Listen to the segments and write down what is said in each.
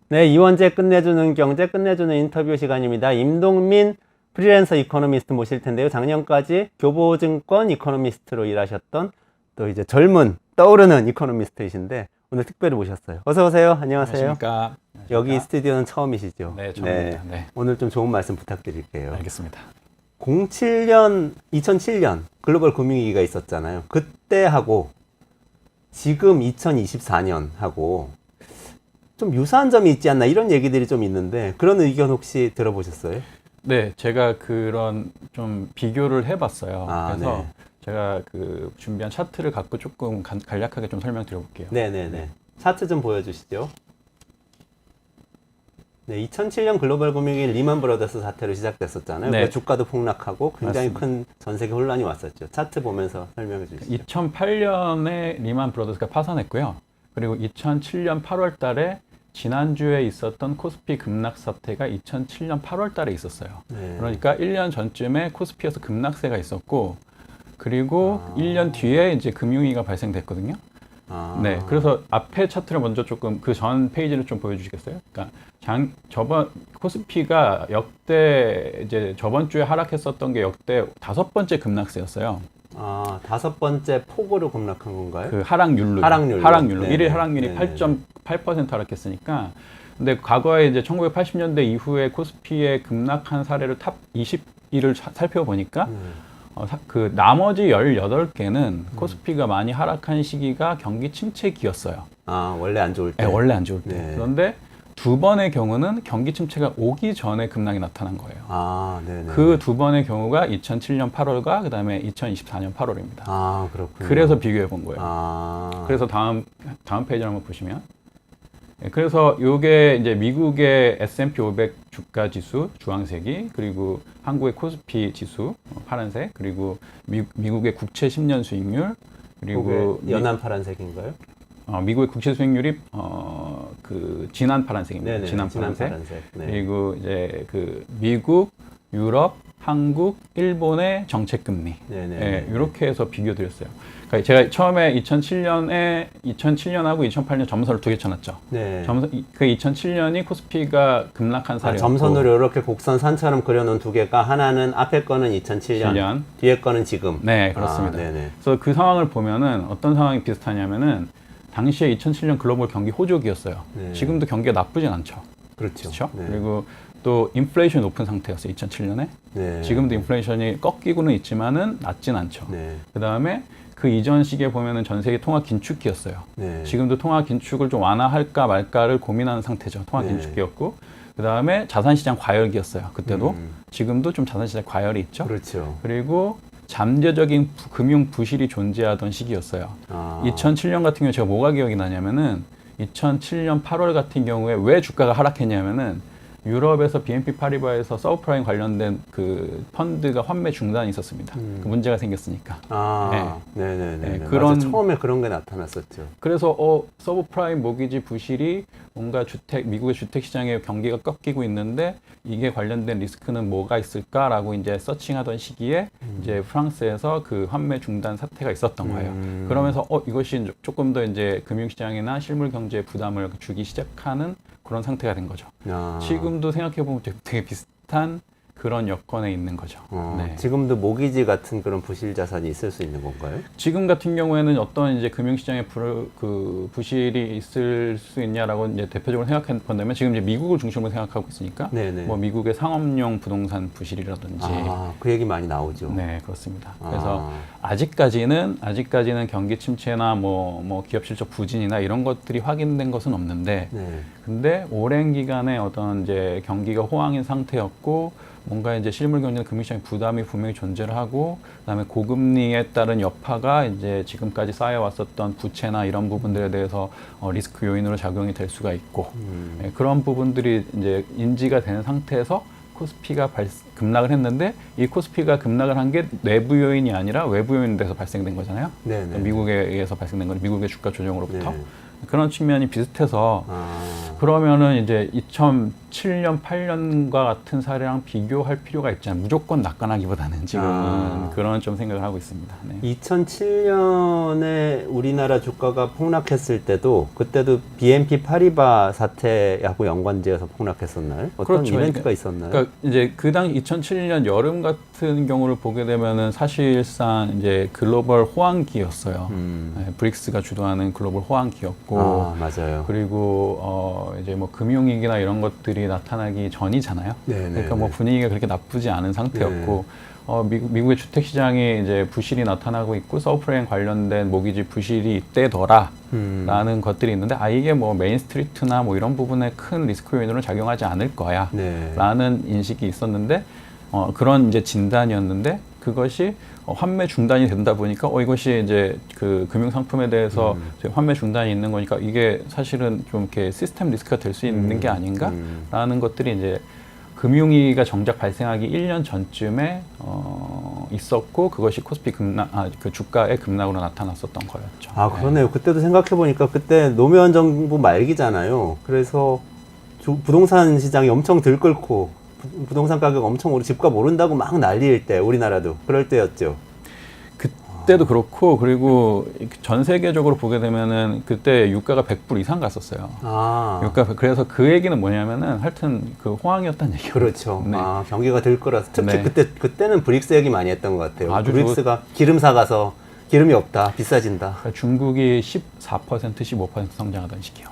네, 이원재 끝내주는 경제 끝내주는 인터뷰 시간입니다. 임동민 프리랜서 이코노미스트 모실 텐데요. 작년까지 교보증권 이코노미스트로 일하셨던 또 이제 젊은 떠오르는 이코노미스트이신데 오늘 특별히 모셨어요. 어서 오세요. 안녕하세요. 안녕하십니까. 여기 스튜디오는 처음이시죠? 네, 처음입니다. 네. 오늘 좀 좋은 말씀 부탁드릴게요. 알겠습니다. 2007년 글로벌 금융위기가 있었잖아요. 그때하고 지금 2024년하고 좀 유사한 점이 있지 않나 이런 얘기들이 좀 있는데 그런 의견 혹시 들어보셨어요? 네, 제가 그런 좀 비교를 해봤어요. 그래서 네. 제가 그 준비한 차트를 갖고 조금 간략하게 좀 설명드려볼게요. 네네네. 차트 좀 보여주시죠. 네, 2007년 글로벌 금융위기 리만 브러더스 사태로 시작됐었잖아요. 네. 주가도 폭락하고 굉장히 맞습니다. 큰 전 세계 혼란이 왔었죠. 차트 보면서 설명해 주시죠. 2008년에 리만 브러더스가 파산했고요. 그리고 2007년 8월 달에 지난주에 있었던 코스피 급락 사태가 2007년 8월 달에 있었어요. 네. 그러니까 1년 전쯤에 코스피에서 급락세가 있었고, 그리고 1년 뒤에 이제 금융위기가 발생됐거든요. 네, 그래서 앞에 차트를 먼저 조금 그 전 페이지를 좀 보여주시겠어요? 그러니까 저번 코스피가 역대 이제 저번 주에 하락했었던 게 역대 5번째 급락세였어요. 다섯 번째 폭으로 급락한 건가요? 그 하락률로. 하락률로. 일일 하락률이 8.8% 하락했으니까. 근데 과거에 이제 1980년대 이후에 코스피의 급락한 사례를 탑 20위를 살펴보니까 그 나머지 18개는 코스피가 많이 하락한 시기가 경기 침체기였어요. 원래 안 좋을 때. 네, 원래 안 좋을 때. 네. 그런데 두 번의 경우는 경기 침체가 오기 전에 급락이 나타난 거예요. 네네. 그 두 번의 경우가 2007년 8월과 그 다음에 2024년 8월입니다. 그렇군요. 그래서 비교해 본 거예요. 그래서 다음 페이지를 한번 보시면. 그래서 요게 이제 미국의 S&P 500 주가 지수 주황색이, 그리고 한국의 코스피 지수 파란색, 그리고 미국의 국채 10년 수익률, 그리고 연한 파란색인가요? 미국의 국채 수익률이 그 진한 파란색입니다. 네네, 진한 파란색. 네. 그리고 이제 그 미국, 유럽, 한국, 일본의 정책 금리. 네네. 이렇게 해서 비교 드렸어요. 그러니까 제가 처음에 2007년하고 2008년 점선을 두 개 쳐놨죠. 네. 그 2007년이 코스피가 급락한 사례였고, 점선으로 이렇게 곡선 산처럼 그려놓은 두 개가 하나는 앞에 거는 2007년, 뒤에 거는 지금. 네, 그렇습니다. 네네. 그래서 그 상황을 보면은 어떤 상황이 비슷하냐면은 당시에 2007년 글로벌 경기 호조기였어요. 네. 지금도 경기가 나쁘진 않죠. 그렇죠. 그렇죠? 네. 그리고 또 인플레이션이 높은 상태였어요. 2007년에. 네. 지금도 인플레이션이 꺾이고는 있지만은 낮진 않죠. 네. 그다음에 그 이전 시기에 보면은 전 세계 통화 긴축기였어요. 네. 지금도 통화 긴축을 좀 완화할까 말까를 고민하는 상태죠. 통화 네. 긴축기였고, 그다음에 자산시장 과열기였어요. 그때도. 지금도 좀 자산시장 과열이 있죠. 그렇죠. 그리고 잠재적인 금융 부실이 존재하던 시기였어요. 2007년 같은 경우에 제가 뭐가 기억이 나냐면은 2007년 8월 같은 경우에 왜 주가가 하락했냐면은 유럽에서 BNP 파리바에서 서브프라임 관련된 그 펀드가 환매 중단이 있었습니다. 그 문제가 생겼으니까. 네네네. 네, 그런 처음에 그런 게 나타났었죠. 그래서 서브프라임 모기지 부실이 뭔가 미국의 주택 시장의 경기가 꺾이고 있는데 이게 관련된 리스크는 뭐가 있을까라고 이제 서칭하던 시기에 이제 프랑스에서 그 환매 중단 사태가 있었던 거예요. 그러면서 이것이 조금 더 이제 금융시장이나 실물 경제에 부담을 주기 시작하는 그런 상태가 된 거죠. 지금도 생각해보면 되게 비슷한 그런 여건에 있는 거죠. 네. 지금도 모기지 같은 그런 부실 자산이 있을 수 있는 건가요? 지금 같은 경우에는 어떤 이제 금융시장에 그 부실이 있을 수 있냐라고 이제 대표적으로 생각해 본다면 지금 이제 미국을 중심으로 생각하고 있으니까 네네. 뭐 미국의 상업용 부동산 부실이라든지 그 얘기 많이 나오죠. 네, 그렇습니다. 그래서 아직까지는 경기 침체나 뭐 기업 실적 부진이나 이런 것들이 확인된 것은 없는데 네. 근데 오랜 기간에 어떤 이제 경기가 호황인 상태였고 뭔가 이제 실물 경제나 금융시장의 부담이 분명히 존재를 하고 그다음에 고금리에 따른 여파가 이제 지금까지 쌓여왔었던 부채나 이런 부분들에 대해서 리스크 요인으로 작용이 될 수가 있고 그런 부분들이 이제 인지가 되는 상태에서 코스피가 급락을 했는데 이 코스피가 급락을 한 게 내부 요인이 아니라 외부 요인에 대해서 발생된 거잖아요. 네네. 미국에 의해서 발생된 건 미국의 주가 조정으로부터. 네. 그런 측면이 비슷해서 아, 그러면은 이제 2007년, 8년과 같은 사례랑 비교할 필요가 있잖아요. 무조건 낙관하기보다는 지금은 그런 좀 생각을 하고 있습니다. 네. 2007년에 우리나라 주가가 폭락했을 때도 그때도 BNP 파리바 사태하고 연관지어서 폭락했었나요? 어떤 그렇죠. 이벤트가 있었나요? 그러니까 이제 그 당 2007년 여름 같은 경우를 보게 되면은 사실상 이제 글로벌 호황기였어요. 네, 브릭스가 주도하는 글로벌 호황기였고, 아, 맞아요. 그리고 이제 뭐 금융위기나 이런 것들이 나타나기 전이잖아요. 네네. 그러니까 뭐 분위기가 그렇게 나쁘지 않은 상태였고, 미국의 주택 시장이 이제 부실이 나타나고 있고 서브프라임 관련된 모기지 부실이 이때더라라는 것들이 있는데 이게 뭐 메인 스트리트나 뭐 이런 부분에 큰 리스크 요인으로 작용하지 않을 거야라는 인식이 있었는데 그런 이제 진단이었는데 그것이 환매 중단이 된다 보니까 이것이 이제 그 금융 상품에 대해서 환매 중단이 있는 거니까 이게 사실은 좀 이렇게 시스템 리스크가 될 수 있는 게 아닌가라는 것들이 이제 금융위기가 정작 발생하기 1년 전쯤에 있었고 그것이 코스피 급락, 그 주가의 급락으로 나타났었던 거였죠. 아, 그러네요. 그때도 생각해보니까 그때 노무현 정부 말기잖아요. 그래서 부동산 시장이 엄청 들끓고 부동산 가격 엄청 오르고 집값 오른다고 막 난리일 때 우리나라도 그럴 때였죠. 그때도 그렇고 그리고 전 세계적으로 보게 되면은 그때 유가가 100불 이상 갔었어요. 그래서 그 얘기는 뭐냐면은 하여튼 그 호황이었다는 얘기예요. 그렇죠. 네. 경기가 들끓어서 특히 네. 그때는 브릭스 얘기 많이 했던 것 같아요. 아주 브릭스가 기름 사가서 기름이 없다, 비싸진다. 그러니까 중국이 14%, 15% 성장하던 시기요.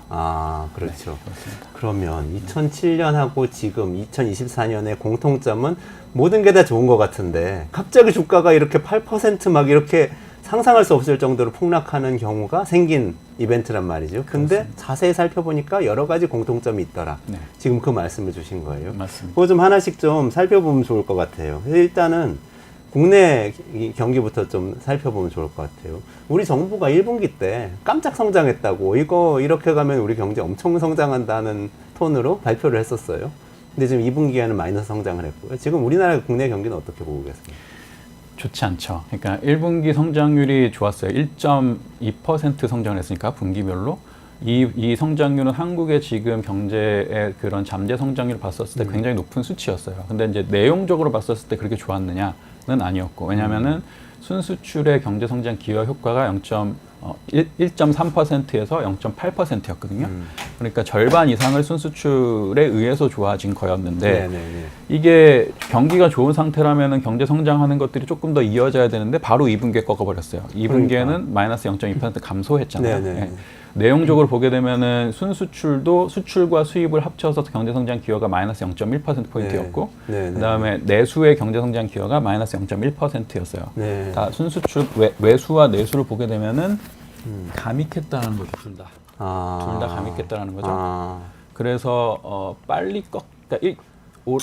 그렇죠. 네, 그렇습니다. 그러면 2007년하고 지금 2024년의 공통점은 모든 게 다 좋은 것 같은데 갑자기 주가가 이렇게 8%막 이렇게 상상할 수 없을 정도로 폭락하는 경우가 생긴 이벤트란 말이죠. 근데 그렇습니다. 자세히 살펴보니까 여러 가지 공통점이 있더라. 네. 지금 그 말씀을 주신 거예요. 맞습니다. 그거 좀 하나씩 좀 살펴보면 좋을 것 같아요. 일단은 국내 경기부터 좀 살펴보면 좋을 것 같아요. 우리 정부가 1분기 때 깜짝 성장했다고 이거 이렇게 가면 우리 경제 엄청 성장한다는 톤으로 발표를 했었어요. 근데 지금 2분기에는 마이너스 성장을 했고요. 지금 우리나라 국내 경기는 어떻게 보고 계십니까? 좋지 않죠. 그러니까 1분기 성장률이 좋았어요. 1.2% 성장을 했으니까 분기별로. 이 성장률은 한국의 지금 경제의 그런 잠재 성장률을 봤었을 때 굉장히 높은 수치였어요. 근데 이제 내용적으로 봤었을 때 그렇게 좋았느냐는 아니었고, 왜냐면은 순수출의 경제 성장 기여 효과가 1.3%에서 0.8%였거든요. 그러니까 절반 이상을 순수출에 의해서 좋아진 거였는데 이게 경기가 좋은 상태라면은 경제 성장하는 것들이 조금 더 이어져야 되는데 바로 2분기에 꺾어버렸어요. 2분기에는 마이너스 0.2% 감소했잖아요. 네. 내용적으로 보게 되면은 순수출도 수출과 수입을 합쳐서 경제성장 기여가 마이너스 0.1%포인트였고 그다음에 내수의 경제성장 기여가 마이너스 0.1%였어요. 다 순수출 외수와 내수를 보게 되면은 감익했다는 거죠. 둘 다. 둘 다 감익했다는 거죠. 그래서 빨리 그러니까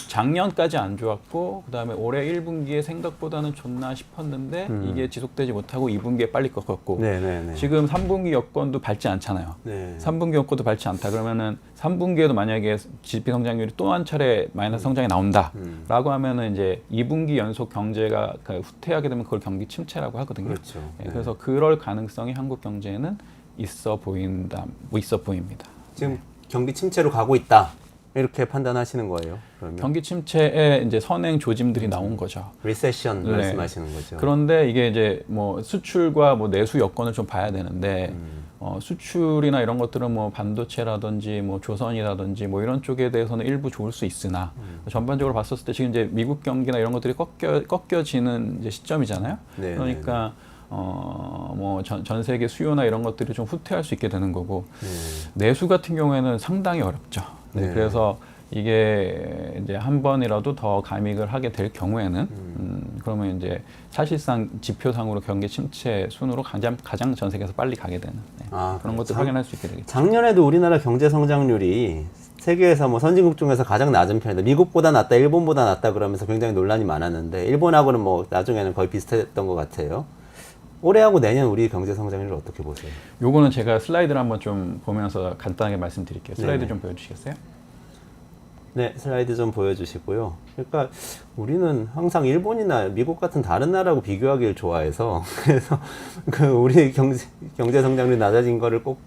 작년까지 안 좋았고 그다음에 올해 1분기에 생각보다는 좋나 싶었는데 이게 지속되지 못하고 2분기에 빨리 꺾었고 지금 3분기 여건도 밝지 않잖아요. 3분기 여건도 밝지 않다 그러면은 3분기에도 만약에 GDP 성장률이 또 한 차례 마이너스 성장이 나온다라고 하면은 이제 2분기 연속 경제가 후퇴하게 되면 그걸 경기 침체라고 하거든요. 그렇죠. 그래서 그럴 가능성이 한국 경제에는 있어 보입니다. 지금 경기 침체로 가고 있다. 이렇게 판단하시는 거예요. 그러면 경기 침체에 이제 선행 조짐들이 나온 거죠. 리세션 말씀하시는 거죠. 그런데 이게 이제 뭐 수출과 뭐 내수 여건을 좀 봐야 되는데 수출이나 이런 것들은 뭐 반도체라든지 뭐 조선이라든지 뭐 이런 쪽에 대해서는 일부 좋을 수 있으나 전반적으로 봤었을 때 지금 이제 미국 경기나 이런 것들이 꺾여지는 이제 시점이잖아요. 그러니까 뭐 전 세계 수요나 이런 것들이 좀 후퇴할 수 있게 되는 거고 내수 같은 경우에는 상당히 어렵죠. 그래서 이게 이제 한 번이라도 더 감익을 하게 될 경우에는 그러면 이제 사실상 지표상으로 경기 침체 순으로 가장 전 세계에서 빨리 가게 되는 그런 것들 확인할 수 있게 되겠죠. 작년에도 우리나라 경제 성장률이 세계에서 뭐 선진국 중에서 가장 낮은 편이다. 미국보다 낮다, 일본보다 낮다 그러면서 굉장히 논란이 많았는데 일본하고는 뭐 나중에는 거의 비슷했던 것 같아요. 올해하고 내년 우리 경제 성장률을 어떻게 보세요? 요거는 제가 슬라이드를 한번 좀 보면서 간단하게 말씀드릴게요. 슬라이드 좀 보여주시겠어요? 네, 슬라이드 좀 보여주시고요. 그러니까 우리는 항상 일본이나 미국 같은 다른 나라하고 비교하기를 좋아해서 그래서 그 우리 경제 성장률이 낮아진 거를 꼭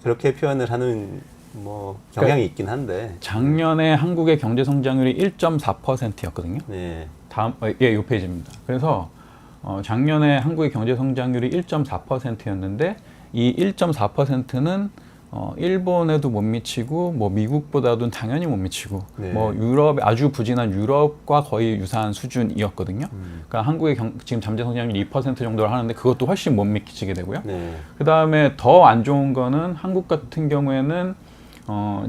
그렇게 표현을 하는 뭐 경향이 있긴 한데. 작년에 한국의 경제 성장률이 1.4%였거든요. 네. 다음 예, 요 페이지입니다. 그래서 작년에 한국의 경제 성장률이 1.4%였는데 이 1.4%는 일본에도 못 미치고 뭐 미국보다도 당연히 못 미치고 네. 뭐 유럽 아주 부진한 유럽과 거의 유사한 수준이었거든요. 그러니까 한국의 지금 잠재 성장률이 2% 정도를 하는데 그것도 훨씬 못 미치게 되고요. 네. 그 다음에 더 안 좋은 거는 한국 같은 경우에는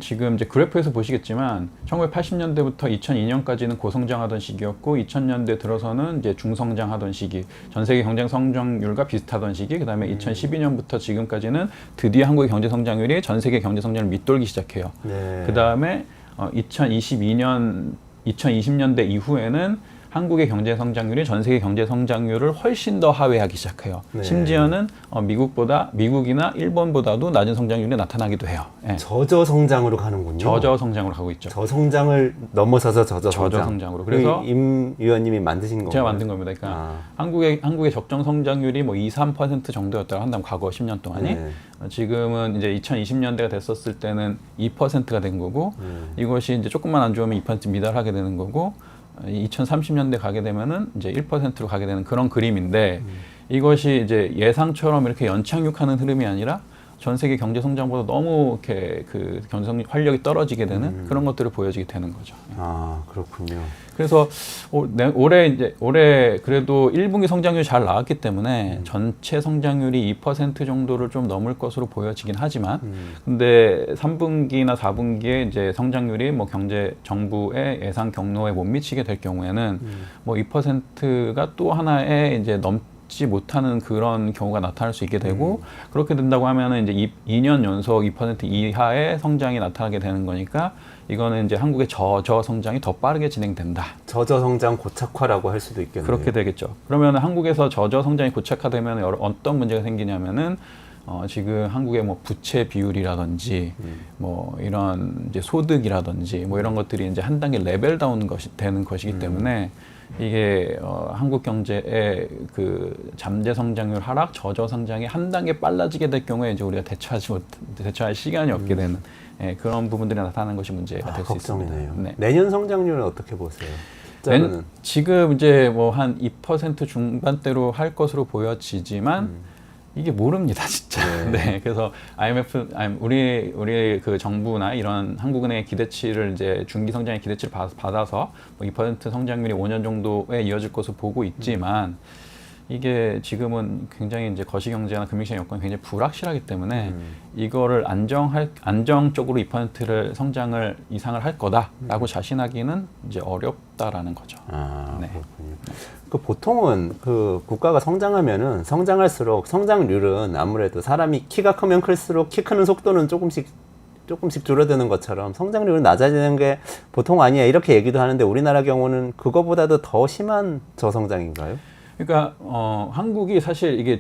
지금 이제 그래프에서 보시겠지만 1980년대부터 2002년까지는 고성장하던 시기였고 2000년대 들어서는 이제 중성장하던 시기, 전 세계 경제 성장률과 비슷하던 시기, 그다음에 2012년부터 지금까지는 드디어 한국의 경제 성장률이 전 세계 경제 성장을 밑돌기 시작해요. 네. 그다음에 2020년대 이후에는 한국의 경제 성장률이 전 세계 경제 성장률을 훨씬 더 하회하기 시작해요. 네. 심지어는 미국이나 일본보다도 낮은 성장률이 나타나기도 해요. 예. 저저 성장으로 가는군요. 저저 성장으로 가고 있죠. 저성장을 넘어서서 저저 성장. 성장으로. 그래서 임 위원님이 만드신 건가요? 제가 만든 겁니다. 그러니까 한국의 적정 성장률이 뭐 2, 3% 정도였다고 한다면 과거 10년 동안이 네. 지금은 이제 2020년대가 됐었을 때는 2%가 된 거고 이것이 이제 조금만 안 좋으면 2% 미달하게 되는 거고 2030년대 가게 되면은 이제 1%로 가게 되는 그런 그림인데 이것이 이제 예상처럼 이렇게 연착륙하는 흐름이 아니라 전 세계 경제 성장보다 너무 이렇게 그 경제 활력이 떨어지게 되는 그런 것들을 보여지게 되는 거죠. 아, 그렇군요. 그래서 올해 그래도 1분기 성장률이 잘 나왔기 때문에 전체 성장률이 2% 정도를 좀 넘을 것으로 보여지긴 하지만 근데 3분기나 4분기에 이제 성장률이 뭐 정부의 예상 경로에 못 미치게 될 경우에는 뭐 2%가 또 하나의 이제 넘지 못하는 그런 경우가 나타날 수 있게 되고 그렇게 된다고 하면은 이제 2년 연속 2% 이하의 성장이 나타나게 되는 거니까 이거는 이제 한국의 저저 성장이 더 빠르게 진행된다. 저저 성장 고착화라고 할 수도 있겠네요. 그렇게 되겠죠. 그러면 한국에서 저저 성장이 고착화되면 어떤 문제가 생기냐면은 지금 한국의 뭐 부채 비율이라든지 뭐 이런 이제 소득이라든지 뭐 이런 것들이 이제 한 단계 레벨 다운 되는 것이기 때문에 이게 한국 경제의 그 잠재 성장률 하락, 저저 성장이 한 단계 빨라지게 될 경우에 이제 우리가 대처할 시간이 없게 되는 그런 부분들이 나타나는 것이 문제가 될 수 있습니다. 걱정이네요. 네. 내년 성장률은 어떻게 보세요? 지금 이제 뭐 한 2% 중반대로 할 것으로 보여지지만 이게 모릅니다, 진짜. 네. 그래서 우리 그 정부나 이런 한국은행의 기대치를 이제 중기 성장의 기대치를 받아서 뭐 2% 성장률이 5년 정도에 이어질 것으로 보고 있지만 이게 지금은 굉장히 이제 거시경제나 금융시장 여건이 굉장히 불확실하기 때문에 이거를 안정적으로 2%를 성장을 이상을 할 거다라고 자신하기는 이제 어렵다라는 거죠. 아, 네. 그렇군요. 그 보통은 그 국가가 성장하면은 성장할수록 성장률은 아무래도 사람이 키가 크면 클수록 키 크는 속도는 조금씩 줄어드는 것처럼 성장률은 낮아지는 게 보통 아니야 이렇게 얘기도 하는데 우리나라 경우는 그거보다도 더 심한 저성장인가요? 그러니까 한국이 사실 이게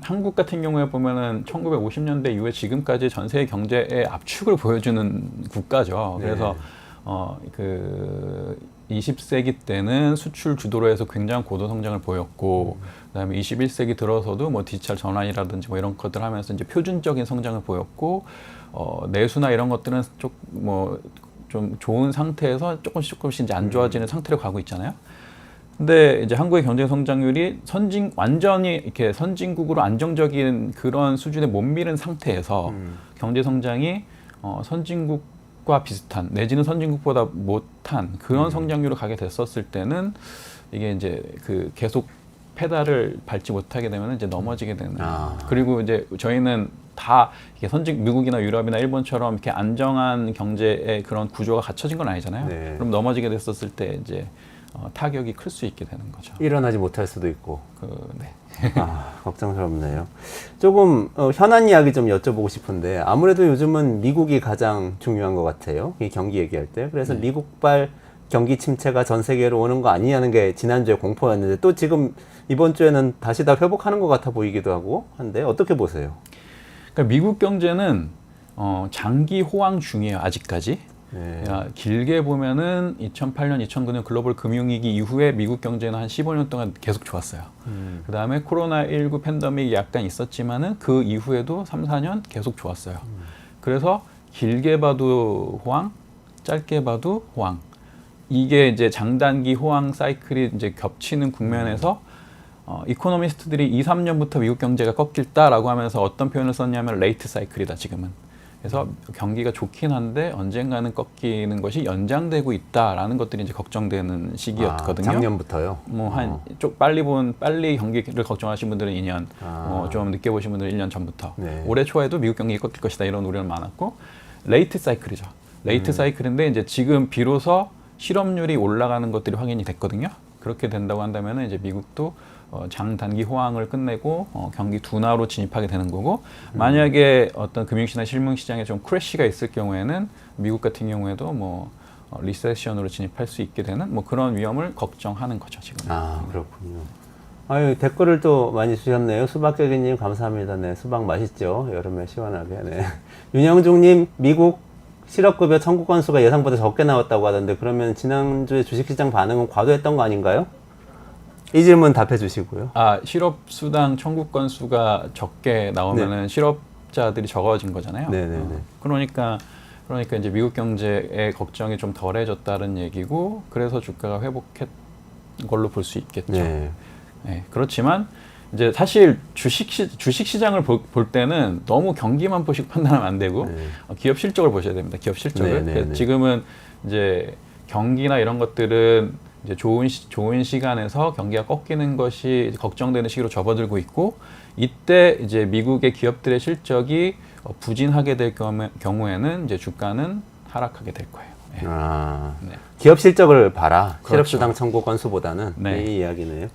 한국 같은 경우에 보면은 1950년대 이후에 지금까지 전 세계 경제의 압축을 보여주는 국가죠. 그래서 그 20세기 때는 수출 주도로 해서 굉장히 고도 성장을 보였고 그다음에 21세기 들어서도 뭐 디지털 전환이라든지 뭐 이런 것들 하면서 이제 표준적인 성장을 보였고 내수나 이런 것들은 좀 좋은 상태에서 조금씩 이제 안 좋아지는 상태로 가고 있잖아요. 근데 이제 한국의 경제 성장률이 완전히 이렇게 선진국으로 안정적인 그런 수준에 못 미는 상태에서 경제 성장이 선진국과 비슷한 내지는 선진국보다 못한 그런 성장률을 가게 됐었을 때는 이게 이제 그 계속 페달을 밟지 못하게 되면 이제 넘어지게 되는. 그리고 이제 저희는 다 이게 미국이나 유럽이나 일본처럼 이렇게 안정한 경제의 그런 구조가 갖춰진 건 아니잖아요. 네. 그럼 넘어지게 됐었을 때 이제 타격이 클 수 있게 되는 거죠. 일어나지 못할 수도 있고. 네. 걱정스럽네요. 조금 현안 이야기 좀 여쭤보고 싶은데 아무래도 요즘은 미국이 가장 중요한 것 같아요. 이 경기 얘기할 때. 그래서 미국발 경기 침체가 전 세계로 오는 거 아니냐는 게 지난주에 공포였는데 또 지금 이번 주에는 다시 다 회복하는 것 같아 보이기도 하고 한데 어떻게 보세요? 그러니까 미국 경제는 장기 호황 중이에요. 아직까지. 네. 길게 보면은 2008년, 2009년 글로벌 금융위기 이후에 미국 경제는 한 15년 동안 계속 좋았어요. 그 다음에 코로나19 팬데믹이 약간 있었지만은 그 이후에도 3, 4년 계속 좋았어요. 그래서 길게 봐도 호황, 짧게 봐도 호황. 이게 이제 장단기 호황 사이클이 이제 겹치는 국면에서 이코노미스트들이 2, 3년부터 미국 경제가 꺾일다라고 하면서 어떤 표현을 썼냐면 레이트 사이클이다 지금은. 그래서 경기가 좋긴 한데 언젠가는 꺾이는 것이 연장되고 있다라는 것들이 이제 걱정되는 시기였거든요. 작년부터요? 뭐 한 빨리 경기를 걱정하신 분들은 2년, 좀 늦게 보신 분들은 1년 전부터. 네. 올해 초에도 미국 경기 꺾일 것이다 이런 우려는 많았고 레이트 사이클이죠. 레이트 사이클인데 이제 지금 비로소 실업률이 올라가는 것들이 확인이 됐거든요. 그렇게 된다고 한다면 이제 미국도 장단기 호황을 끝내고 경기 둔화로 진입하게 되는 거고 만약에 어떤 금융시장, 실물시장에 좀 크래시가 있을 경우에는 미국 같은 경우에도 뭐 리세션으로 진입할 수 있게 되는 뭐 그런 위험을 걱정하는 거죠 지금. 그렇군요. 아유, 댓글을 또 많이 주셨네요. 수박깨기님 감사합니다. 네, 수박 맛있죠? 여름에 시원하게. 네. 윤영중님, 미국 실업급여 청구 건수가 예상보다 적게 나왔다고 하던데 그러면 지난주에 주식시장 반응은 과도했던 거 아닌가요? 이 질문 답해 주시고요. 실업수당 청구 건수가 적게 나오면은 실업자들이 적어진 거잖아요. 네네네. 그러니까 이제 미국 경제의 걱정이 좀 덜해졌다는 얘기고 그래서 주가가 회복했 걸로 볼 수 있겠죠. 네. 네, 그렇지만 이제 사실 주식 시장을 볼 때는 너무 경기만 보시고 판단하면 안 되고 기업 실적을 보셔야 됩니다. 기업 실적을. 그래서 지금은 이제 경기나 이런 것들은 이제 좋은 시간에서 경기가 꺾이는 것이 걱정되는 시기로 접어들고 있고 이때 이제 미국의 기업들의 실적이 부진하게 될 경우에는 이제 주가는 하락하게 될 거예요. 네. 기업 실적을 봐라. 그렇죠. 실업수당 청구 건수보다는 이 이야기네요.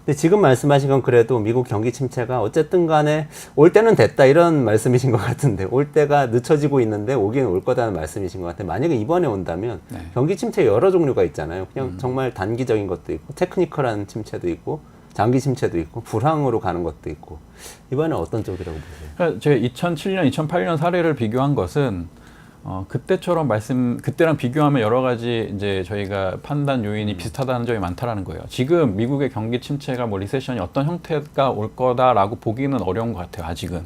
근데 지금 말씀하신 건 그래도 미국 경기 침체가 어쨌든 간에 올 때는 됐다 이런 말씀이신 것 같은데 올 때가 늦춰지고 있는데 오긴 올 거다는 말씀이신 것 같아요. 만약에 이번에 온다면 경기 침체 여러 종류가 있잖아요. 그냥 정말 단기적인 것도 있고 테크니컬한 침체도 있고 장기 침체도 있고 불황으로 가는 것도 있고 이번에 어떤 쪽이라고 보세요? 그러니까 제가 2007년, 2008년 사례를 비교한 것은 그때랑 비교하면 여러 가지 이제 저희가 판단 요인이 비슷하다는 점이 많다라는 거예요. 지금 미국의 경기 침체가 뭐 리세션이 어떤 형태가 올 거다라고 보기는 어려운 것 같아요. 아직은.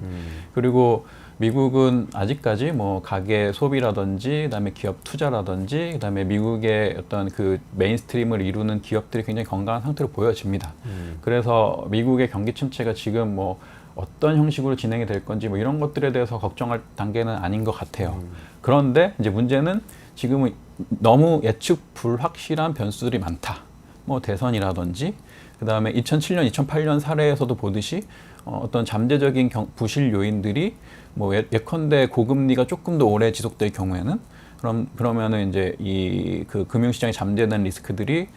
그리고 미국은 아직까지 뭐 가계 소비라든지 그다음에 기업 투자라든지 그다음에 미국의 어떤 그 메인스트림을 이루는 기업들이 굉장히 건강한 상태로 보여집니다. 그래서 미국의 경기 침체가 지금 뭐 어떤 형식으로 진행이 될 건지 뭐 이런 것들에 대해서 걱정할 단계는 아닌 것 같아요. 그런데 이제 문제는 지금은 너무 예측 불확실한 변수들이 많다. 뭐 대선이라든지 그다음에 2007년, 2008년 사례에서도 보듯이 어떤 잠재적인 부실 요인들이 뭐 예컨대 고금리가 조금 더 오래 지속될 경우에는 그러면은 이제 그 금융시장에 잠재된 리스크들이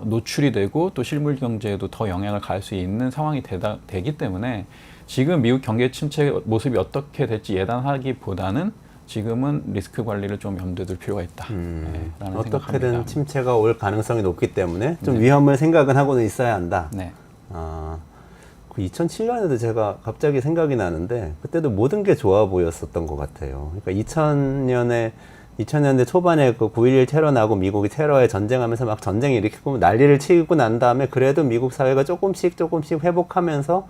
노출이 되고 또 실물 경제에도 더 영향을 가할 수 있는 상황이 되기 때문에 지금 미국 경제 침체 모습이 어떻게 될지 예단하기보다는 지금은 리스크 관리를 좀 염두에 둘 필요가 있다. 라는 어떻게든 침체가 올 가능성이 높기 때문에 좀 위험을 생각은 하고는 있어야 한다. 네. 그 2007년에도 제가 갑자기 생각이 나는데 그때도 모든 게 좋아 보였었던 것 같아요. 그러니까 2000년대 초반에 그 9.11 테러 나고 미국이 테러에 전쟁하면서 막 전쟁 일으키고 난리를 치고 난 다음에 그래도 미국 사회가 조금씩 회복하면서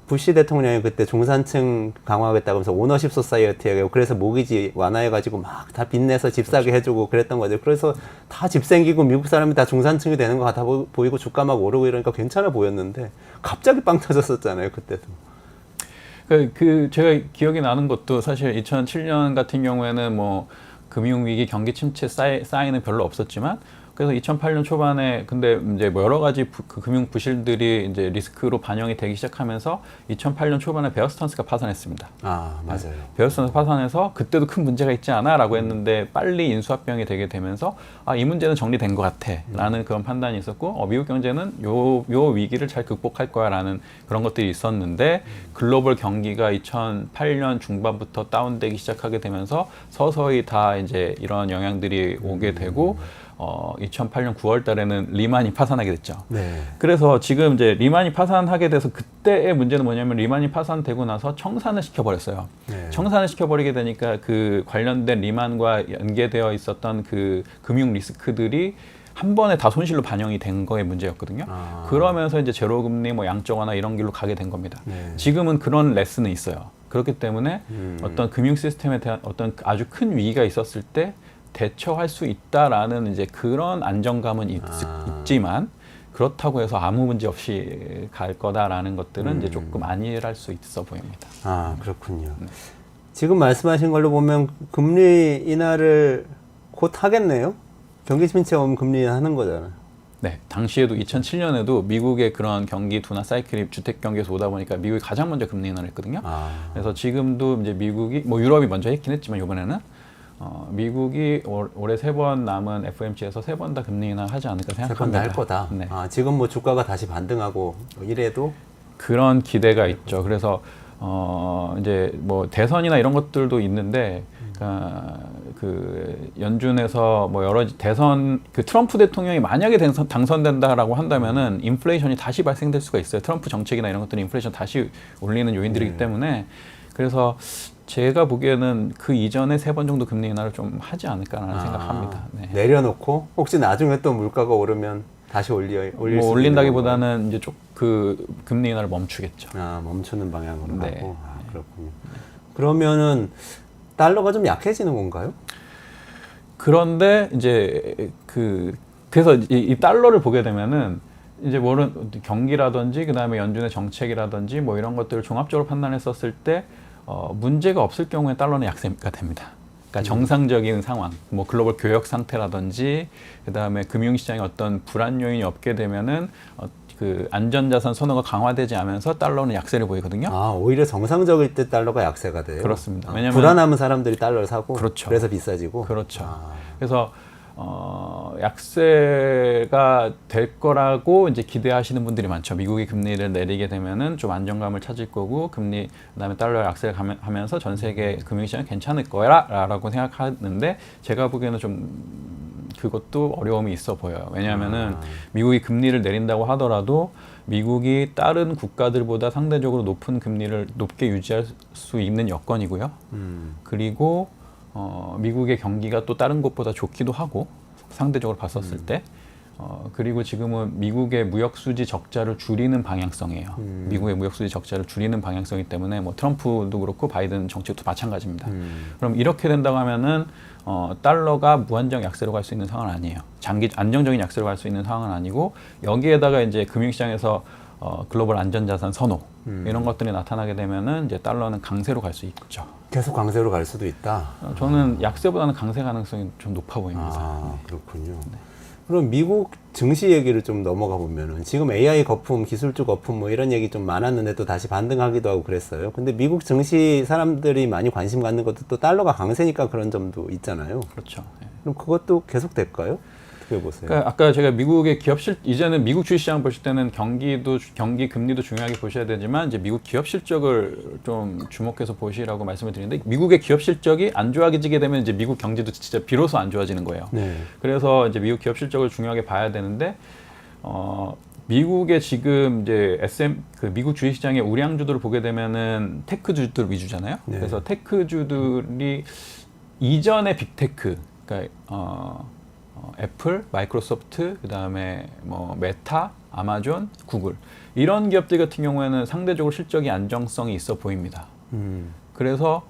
부시 대통령이 그때 중산층 강화하겠다고 하면서 오너십 소사이어티에 그래서 모기지 완화해가지고 막 다 빚내서 집 사게 해주고 그랬던 거죠. 그래서 다 집 생기고 미국 사람이 다 중산층이 되는 것 같아 보이고 주가 막 오르고 이러니까 괜찮아 보였는데 갑자기 빵 터졌었잖아요. 그때도. 제가 기억이 나는 것도 사실 2007년 같은 경우에는 뭐 금융위기, 경기 침체 사인은 별로 없었지만 그래서 2008년 초반에 근데 이제 뭐 여러 가지 그 금융 부실들이 이제 리스크로 반영이 되기 시작하면서 2008년 초반에 베어스턴스가 파산했습니다. 맞아요. 베어스턴스 파산해서 그때도 큰 문제가 있지 않아라고 했는데 빨리 인수합병이 되게 되면서 이 문제는 정리된 것 같아라는 그런 판단이 있었고 미국 경제는 요 위기를 잘 극복할 거야라는 그런 것들이 있었는데 글로벌 경기가 2008년 중반부터 다운되기 시작하게 되면서 서서히 다 이제 이런 영향들이 오게 되고 2008년 9월 달에는 리만이 파산하게 됐죠. 네. 그래서 지금 이제 리만이 파산하게 돼서 그때의 문제는 뭐냐면 리만이 파산되고 나서 청산을 시켜버렸어요. 네. 청산을 시켜버리게 되니까 그 관련된 리만과 연계되어 있었던 그 금융 리스크들이 한 번에 다 손실로 반영이 된 거의 문제였거든요. 그러면서 이제 제로금리 뭐 양적 완화 이런 길로 가게 된 겁니다. 네. 지금은 그런 레슨은 있어요. 그렇기 때문에 어떤 금융 시스템에 대한 어떤 아주 큰 위기가 있었을 때 대처할 수 있다라는 이제 그런 안정감은 있지만 그렇다고 해서 아무 문제 없이 갈 거다라는 것들은 이제 조금 아니랄 수 있어 보입니다. 아, 그렇군요. 지금 말씀하신 걸로 보면 금리 인하를 곧 하겠네요. 경기 침체 오면 금리 인하하는 거잖아요. 네, 당시에도 2007년에도 미국의 그런 경기 둔화 사이클이 주택 경기에서 오다 보니까 미국이 가장 먼저 금리 인하를 했거든요. 그래서 지금도 이제 미국이 뭐 유럽이 먼저 했긴 했지만 이번에는 미국이 올해 3번 남은 FOMC에서 3번 다 금리 인하 하지 않을까 생각합니다. 3번 다 할 거다. 네. 지금 뭐 주가가 다시 반등하고 이래도 그런 기대가 있죠. 그래서 이제 뭐 대선이나 이런 것들도 있는데 그 연준에서 뭐 여러 대선 그 트럼프 대통령이 만약에 당선된다라고 한다면은 인플레이션이 다시 발생될 수가 있어요. 트럼프 정책이나 이런 것들이 인플레이션 다시 올리는 요인들이기 때문에 그래서 제가 보기에는 그 이전에 3번 정도 금리 인하를 좀 하지 않을까라는 생각합니다. 네. 내려놓고 혹시 나중에 또 물가가 오르면 다시 올릴 수 있는 올린다기보다는 이제 그 금리 인하를 멈추겠죠. 멈추는 방향으로 네. 하고. 그렇군요. 그러면은 달러가 좀 약해지는 건가요? 그런데 이제 그래서 이 달러를 보게 되면은 이제 뭐는 경기라든지 그다음에 연준의 정책이라든지 뭐 이런 것들을 종합적으로 판단했었을 때 문제가 없을 경우에 달러는 약세가 됩니다. 그러니까 정상적인 상황, 뭐 글로벌 교역 상태라든지 그다음에 금융시장에 어떤 불안 요인이 없게 되면은 그 안전자산 선호가 강화되지 않으면서 달러는 약세를 보이거든요. 오히려 정상적일 때 달러가 약세가 돼요. 그렇습니다. 왜냐면 불안하면 사람들이 달러를 사고 그렇죠. 그래서 비싸지고. 그렇죠. 그래서 약세가 될 거라고 이제 기대하시는 분들이 많죠. 미국이 금리를 내리게 되면은 좀 안정감을 찾을 거고 금리 그다음에 달러 약세를 하면서 전 세계 금융시장이 괜찮을 거야라고 생각하는데 제가 보기에는 좀 그것도 어려움이 있어 보여요. 왜냐하면은 미국이 금리를 내린다고 하더라도 미국이 다른 국가들보다 상대적으로 높은 금리를 높게 유지할 수 있는 여건이고요. 그리고 미국의 경기가 또 다른 곳보다 좋기도 하고 상대적으로 봤었을 때 그리고 지금은 미국의 무역수지 적자를 줄이는 방향성이에요. 미국의 무역수지 적자를 줄이는 방향성이기 때문에 뭐 트럼프도 그렇고 바이든 정책도 마찬가지입니다. 그럼 이렇게 된다고 하면은 달러가 무한정 약세로 갈 수 있는 상황은 아니에요. 안정적인 약세로 갈 수 있는 상황은 아니고 여기에다가 이제 금융시장에서 글로벌 안전자산 선호 이런 것들이 나타나게 되면은 이제 달러는 강세로 갈 수 있죠. 계속 강세로 갈 수도 있다. 저는 약세보다는 강세 가능성이 좀 높아 보입니다. 그렇군요. 네. 그럼 미국 증시 얘기를 좀 넘어가 보면은 지금 AI 거품, 기술주 거품 뭐 이런 얘기 좀 많았는데 또 다시 반등하기도 하고 그랬어요. 근데 미국 증시 사람들이 많이 관심 갖는 것도 또 달러가 강세니까 그런 점도 있잖아요. 그렇죠. 네. 그럼 그것도 계속 될까요? 어떻게 보세요? 그러니까 아까 제가 미국의 이제는 미국 주식시장 보실 때는 경기 금리도 중요하게 보셔야 되지만 이제 미국 기업 실적을 좀 주목해서 보시라고 말씀을 드리는데 미국의 기업 실적이 안 좋아지게 되면 이제 미국 경제도 진짜 비로소 안 좋아지는 거예요. 네. 그래서 이제 미국 기업 실적을 중요하게 봐야 되는데 미국의 지금 이제 미국 주식시장의 우량주들을 보게 되면은 테크주들 위주잖아요. 네. 그래서 테크주들이 이전의 빅테크, 그러니까 애플, 마이크로소프트, 그다음에 뭐 메타, 아마존, 구글 이런 기업들 같은 경우에는 상대적으로 실적이 안정성이 있어 보입니다. 그래서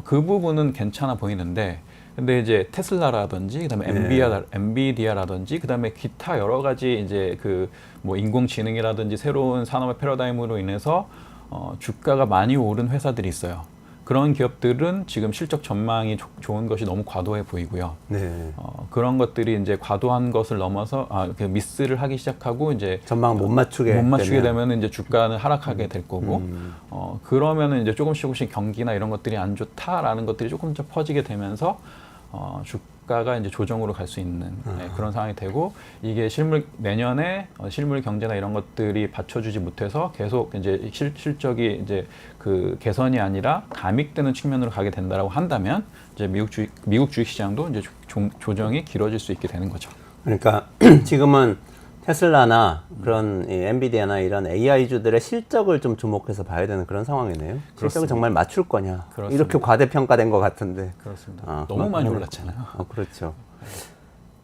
그 부분은 괜찮아 보이는데 근데 이제 테슬라라든지 그다음에 엔비디아라든지 그다음에 기타 여러 가지 이제 그 뭐 인공지능이라든지 새로운 산업의 패러다임으로 인해서 주가가 많이 오른 회사들이 있어요. 그런 기업들은 지금 실적 전망이 좋은 것이 너무 과도해 보이고요. 네. 그런 것들이 이제 과도한 것을 넘어서 그 미스를 하기 시작하고 이제 전망 못 맞추게 되면 이제 주가는 하락하게 될 거고 그러면은 이제 조금씩 경기나 이런 것들이 안 좋다라는 것들이 조금 더 퍼지게 되면서 주가가 이제 조정으로 갈 수 있는 그런 상황이 되고 이게 내년에 실물 경제나 이런 것들이 받쳐주지 못해서 계속 이제 실적이 이제 그 개선이 아니라 감익되는 측면으로 가게 된다라고 한다면 이제 미국 주식 시장도 이제 조정이 길어질 수 있게 되는 거죠. 그러니까 지금은 테슬라나 그런 이 엔비디아나 이런 AI주들의 실적을 좀 주목해서 봐야 되는 그런 상황이네요. 실적을 그렇습니다. 정말 맞출 거냐. 그렇습니다. 이렇게 과대평가된 것 같은데. 그렇습니다. 너무 많이 올랐잖아요. 그렇죠.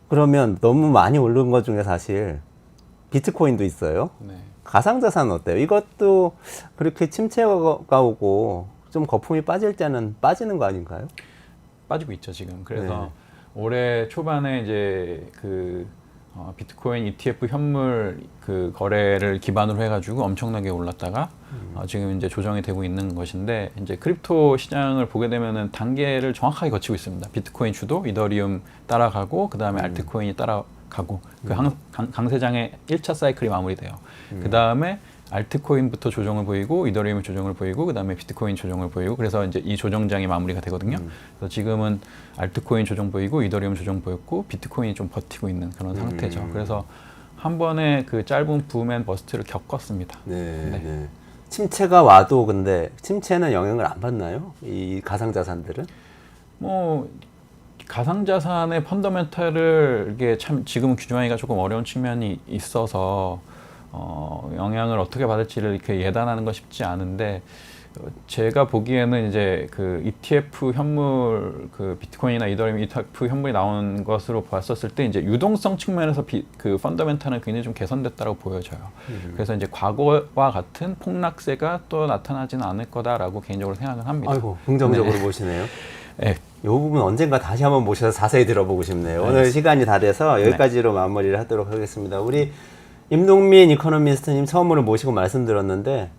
그러면 너무 많이 오른 것 중에 사실 비트코인도 있어요. 네. 가상자산은 어때요? 이것도 그렇게 침체가 오고 좀 거품이 빠질 때는 빠지는 거 아닌가요? 빠지고 있죠 지금. 그래서 네. 올해 초반에 이제 그 비트코인 ETF 현물 그 거래를 기반으로 해가지고 엄청나게 올랐다가 지금 이제 조정이 되고 있는 것인데 이제 크립토 시장을 보게 되면은 단계를 정확하게 거치고 있습니다. 비트코인 주도 이더리움 따라가고 그 다음에 알트코인이 따라가고 그 강세장의 1차 사이클이 마무리돼요. 그 다음에 알트코인부터 조정을 보이고 이더리움이 조정을 보이고 그 다음에 비트코인 조정을 보이고 그래서 이제 이 조정장이 마무리가 되거든요. 그래서 지금은 알트코인 조정 보이고 이더리움 조정 보였고 비트코인이 좀 버티고 있는 그런 상태죠. 그래서 한 번에 그 짧은 붐앤 버스트를 겪었습니다. 네. 침체가 와도 근데 침체는 영향을 안 받나요? 이 가상자산들은? 뭐 가상자산의 펀더멘탈을 이게 참 지금은 규정하기가 조금 어려운 측면이 있어서 영향을 어떻게 받을지를 이렇게 예단하는 건 쉽지 않은데 제가 보기에는 이제 그 ETF 현물 그 비트코인이나 이더리움 ETF 현물이 나온 것으로 봤었을 때 이제 유동성 측면에서 그 펀더멘탈은 굉장히 좀 개선됐다고 보여져요. 그래서 이제 과거와 같은 폭락세가 또 나타나지는 않을 거다라고 개인적으로 생각을 합니다. 아이고 긍정적으로 보시네요. 네. 이 부분 언젠가 다시 한번 모셔서 자세히 들어보고 싶네요. 오늘 알겠습니다. 시간이 다 돼서 여기까지로 마무리를 하도록 하겠습니다. 우리 임동민 이코노미스트님 처음으로 모시고 말씀드렸는데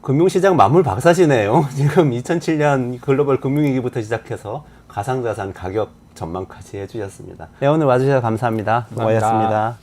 금융시장 만물 박사시네요. 지금 2007년 글로벌 금융위기부터 시작해서 가상자산 가격 전망까지 해주셨습니다. 네, 오늘 와주셔서 감사합니다. 감사합니다. 수고하셨습니다.